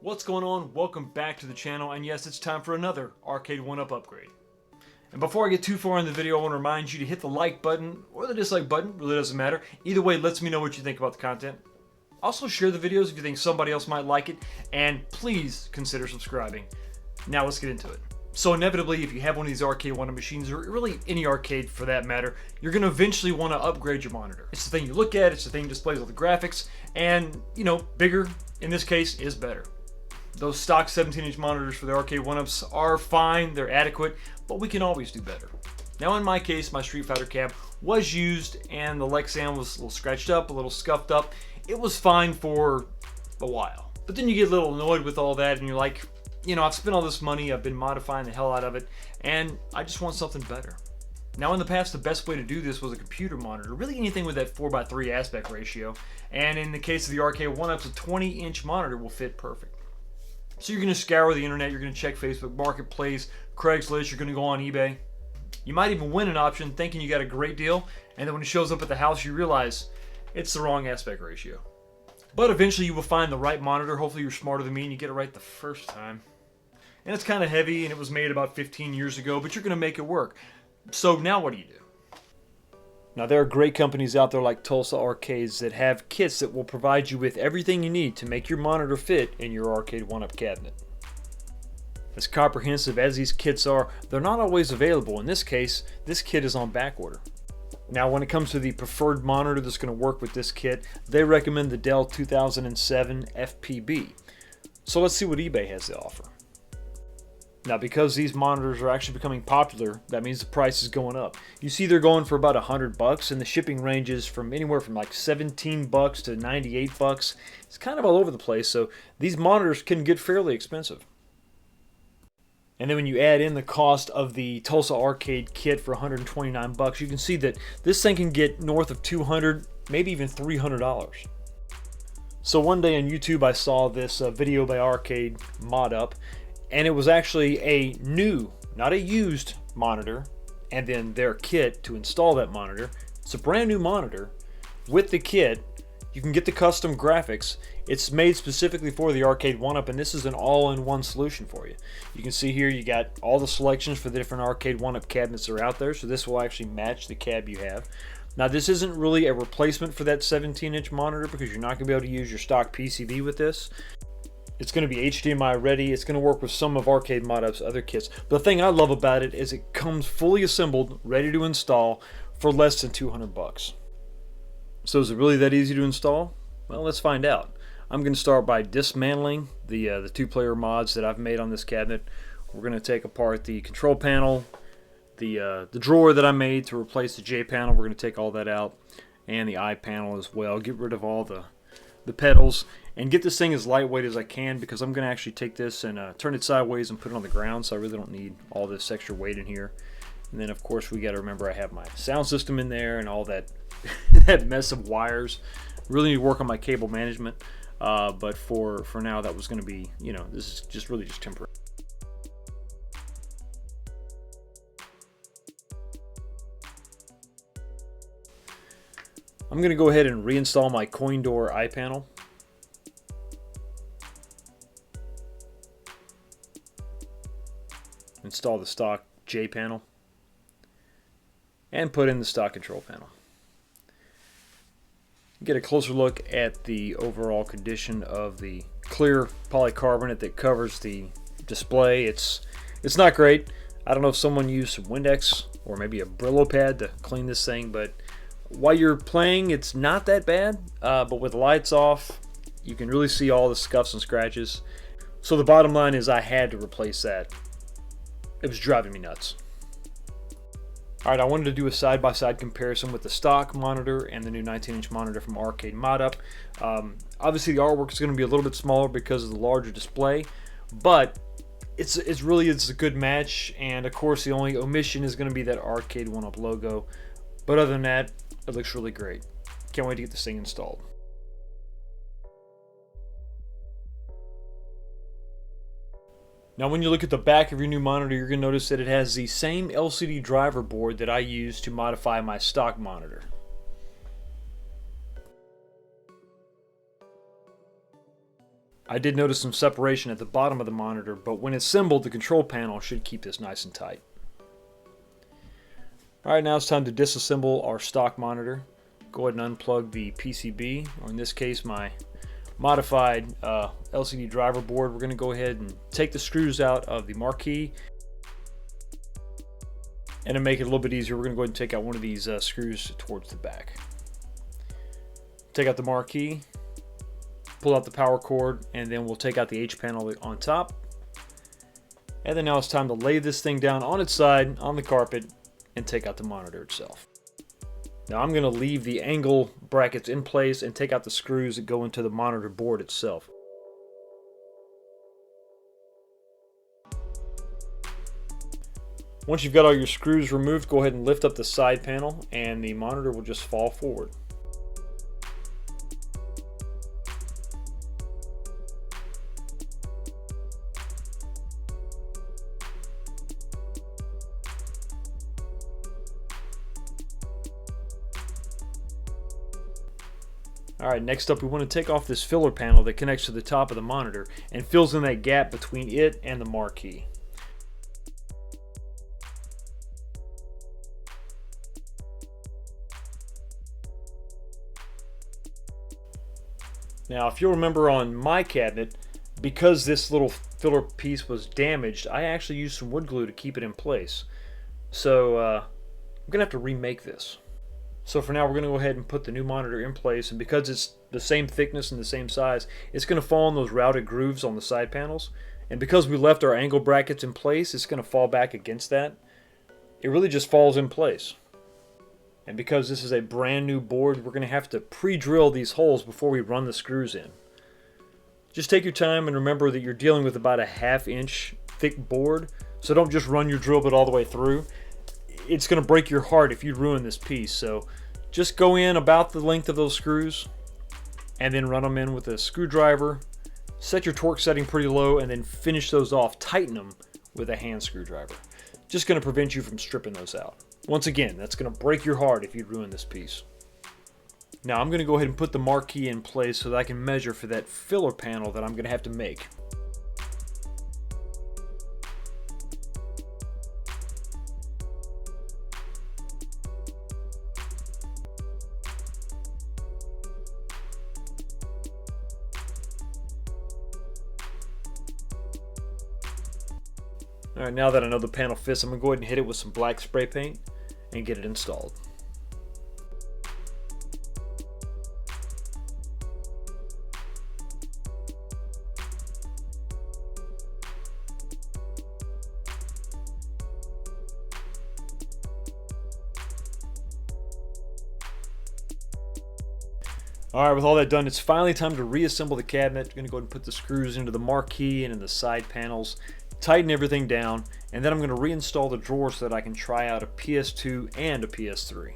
What's going on? Welcome back to the channel, and yes, it's time for another Arcade1up upgrade. And before I get too far in the video, I want to remind you to hit the like button or the dislike button, really doesn't matter. Either way, it lets me know what you think about the content. Also share the videos if you think somebody else might like it, and please consider subscribing. Now let's get into it. So inevitably, if you have one of these Arcade1up machines, or really any arcade for that matter, you're going to eventually want to upgrade your monitor. It's the thing you look at, it's the thing that displays all the graphics, and, you know, bigger, in this case, is better. Those stock 17-inch monitors for the Arcade1ups are fine, they're adequate, but we can always do better. Now in my case, my Street Fighter cab was used, and the Lexan was a little scratched up, a little scuffed up. It was fine for a while. But then you get a little annoyed with all that, and you're like, you know, I've spent all this money, I've been modifying the hell out of it, and I just want something better. Now in the past, the best way to do this was a computer monitor, really anything with that 4:3 aspect ratio, and in the case of the Arcade1ups, a 20-inch monitor will fit perfect. So you're going to scour the internet, you're going to check Facebook Marketplace, Craigslist, you're going to go on eBay. You might even win an option thinking you got a great deal, and then when it shows up at the house you realize it's the wrong aspect ratio. But eventually you will find the right monitor. Hopefully you're smarter than me and you get it right the first time. And it's kind of heavy and it was made about 15 years ago, but you're going to make it work. So now what do you do? Now there are great companies out there like Tulsa Arcades that have kits that will provide you with everything you need to make your monitor fit in your Arcade1up cabinet. As comprehensive as these kits are, they're not always available. In this case, this kit is on back order. Now when it comes to the preferred monitor that's going to work with this kit, they recommend the Dell 2007 FPB. So let's see what eBay has to offer. Now because these monitors are actually becoming popular, that means the price is going up. You see they're going for about $100 and the shipping ranges from anywhere from like $17 to $98. It's kind of all over the place, so these monitors can get fairly expensive. And then when you add in the cost of the Tulsa Arcade kit for $129, you can see that this thing can get north of $200, maybe even $300. So one day on YouTube I saw this video by Arcademodup, and it was actually a new, not a used monitor, and then their kit to install that monitor. It's a brand new monitor with the kit. You can get the custom graphics. It's made specifically for the Arcade1up, and this is an all-in-one solution for you. You can see here you got all the selections for the different Arcade1up cabinets that are out there, so this will actually match the cab you have. Now this isn't really a replacement for that 17-inch monitor because you're not going to be able to use your stock PCB with this. It's going to be HDMI ready. It's going to work with some of Arcademodup's other kits. But the thing I love about it is it comes fully assembled, ready to install for less than $200. So is it really that easy to install? Well, let's find out. I'm going to start by dismantling the two-player mods that I've made on this cabinet. We're going to take apart the control panel, the drawer that I made to replace the J panel. We're going to take all that out, and the I panel as well. Get rid of all the pedals and get this thing as lightweight as I can, because I'm going to actually take this and turn it sideways and put it on the ground, so I really don't need all this extra weight in here. And then of course we got to remember I have my sound system in there and all that that mess of wires. Really need to work on my cable management, but for now that was going to be, you know, this is just really just temporary. I'm going to go ahead and reinstall my coin door I panel. Install the stock J panel. And put in the stock control panel. Get a closer look at the overall condition of the clear polycarbonate that covers the display. It's not great. I don't know if someone used some Windex or maybe a Brillo pad to clean this thing, but while you're playing, it's not that bad, but with the lights off, you can really see all the scuffs and scratches. So the bottom line is I had to replace that. It was driving me nuts. Alright, I wanted to do a side-by-side comparison with the stock monitor and the new 19-inch monitor from Arcademodup. Obviously the artwork is going to be a little bit smaller because of the larger display, but it's a good match, and of course the only omission is going to be that Arcade1up logo. But other than that, it looks really great. Can't wait to get this thing installed. Now when you look at the back of your new monitor, you're going to notice that it has the same LCD driver board that I used to modify my stock monitor. I did notice some separation at the bottom of the monitor, but when assembled, the control panel should keep this nice and tight. Alright, now it's time to disassemble our stock monitor. Go ahead and unplug the PCB, or in this case my modified LCD driver board. We're going to go ahead and take the screws out of the marquee. And to make it a little bit easier, we're going to go ahead and take out one of these screws towards the back. Take out the marquee, pull out the power cord, and then we'll take out the H panel on top. And then now it's time to lay this thing down on its side on the carpet and take out the monitor itself. Now I'm going to leave the angle brackets in place and take out the screws that go into the monitor board itself. Once you've got all your screws removed, go ahead and lift up the side panel and the monitor will just fall forward. Alright, next up we want to take off this filler panel that connects to the top of the monitor and fills in that gap between it and the marquee. Now, if you'll remember on my cabinet, because this little filler piece was damaged, I actually used some wood glue to keep it in place. So I'm going to have to remake this. So for now, we're going to go ahead and put the new monitor in place, and because it's the same thickness and the same size, it's going to fall in those routed grooves on the side panels. And because we left our angle brackets in place, it's going to fall back against that. It really just falls in place. And because this is a brand new board, we're going to have to pre-drill these holes before we run the screws in. Just take your time and remember that you're dealing with about a 1/2 inch thick board, so don't just run your drill bit all the way through. It's going to break your heart if you ruin this piece, so just go in about the length of those screws and then run them in with a screwdriver. Set your torque setting pretty low and then finish those off. Tighten them with a hand screwdriver. Just going to prevent you from stripping those out. Once again, that's going to break your heart if you ruin this piece. Now I'm going to go ahead and put the marquee in place so that I can measure for that filler panel that I'm going to have to make. Alright, now that I know the panel fits, I'm going to go ahead and hit it with some black spray paint and get it installed. Alright, with all that done, it's finally time to reassemble the cabinet. I'm going to go ahead and put the screws into the marquee and in the side panels. Tighten everything down, and then I'm going to reinstall the drawers so that I can try out a PS2 and a PS3.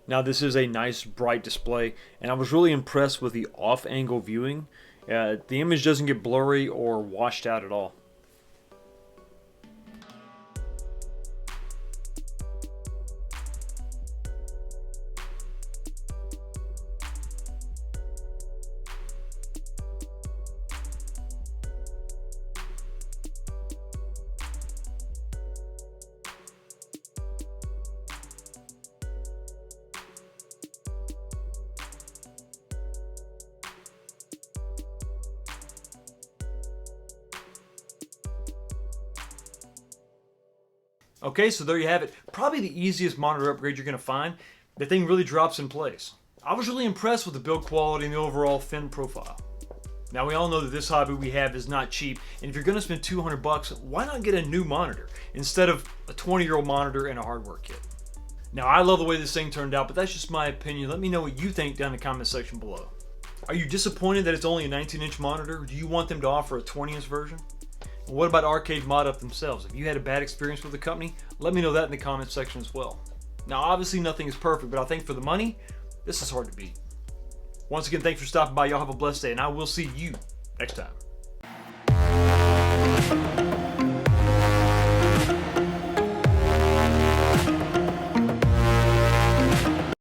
Now this is a nice bright display, and I was really impressed with the off-angle viewing. The image doesn't get blurry or washed out at all. Okay, so there you have it. Probably the easiest monitor upgrade you're going to find. The thing really drops in place. I was really impressed with the build quality and the overall fin profile. Now we all know that this hobby we have is not cheap, and if you're going to spend $200, why not get a new monitor instead of a 20-year-old monitor and a hardware kit? Now I love the way this thing turned out, but that's just my opinion. Let me know what you think down in the comment section below. Are you disappointed that it's only a 19-inch monitor? Or do you want them to offer a 20-inch version? And what about Arcademodup themselves? If you had a bad experience with the company, let me know that in the comment section as well. Now obviously nothing is perfect, but I think for the money, this is hard to beat. Once again, thanks for stopping by. Y'all have a blessed day, and I will see you next time.